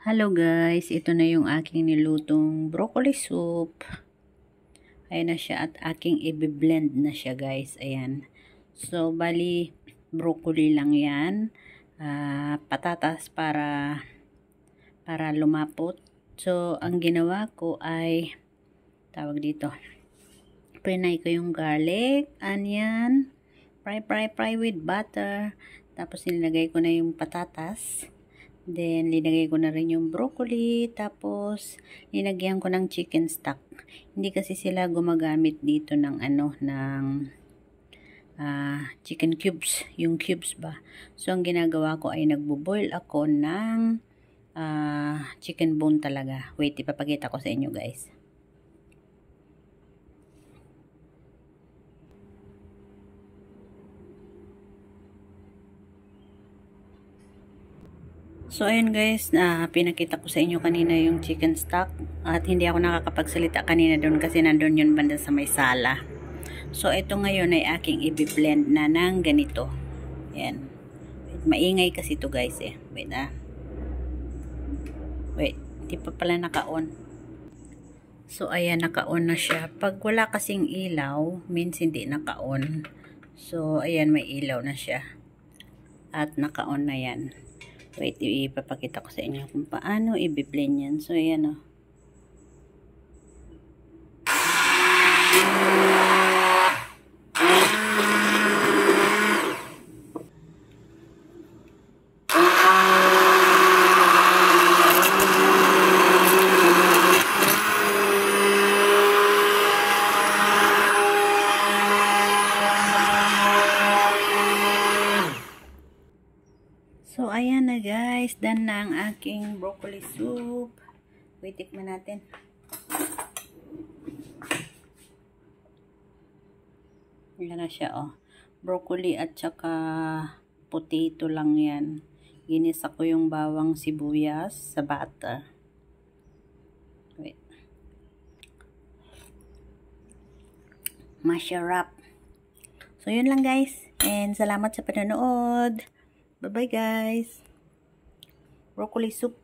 Hello guys, ito na yung aking nilutong broccoli soup. Ayan na siya at aking i-blend na siya guys. Ayan. So, bali, broccoli lang yan. Patatas para lumapot. So, ang ginawa ko ay, tawag dito, prinay ko yung garlic, onion, fry with butter. Tapos, nilagay ko na yung patatas. Then, linagay ko na rin yung broccoli. Tapos, linagyan ko ng chicken stock. Hindi kasi sila gumagamit dito ng chicken cubes. Yung cubes ba. So, ang ginagawa ko ay nagbo-boil ako ng chicken bone talaga. Wait, ipapakita ko sa inyo guys. So, ayun guys, pinakita ko sa inyo kanina yung chicken stock at hindi ako nakakapagsalita kanina doon kasi nandun yun banda sa may sala. So, ito ngayon ay aking i-blend na ng ganito. Ayan. Maingay kasi ito guys eh. Wait Wait, hindi pa pala naka-on. So, ayan, naka-on na siya. Pag wala kasing ilaw, means hindi naka-on. So, ayan, may ilaw na siya. At naka-on na yan. Wait, ipapakita ko sa inyo kung paano i-blend yan. So, ayan o. So, ayan na guys. Done na ang aking broccoli soup. Wait, tikman natin. Ayan na siya, oh. Broccoli at saka potato lang yan. Ginisa ko yung bawang sibuyas sa butter. Wait. Masarap. So, yun lang guys. And salamat sa panonood. Bye-bye guys. Broccoli soup.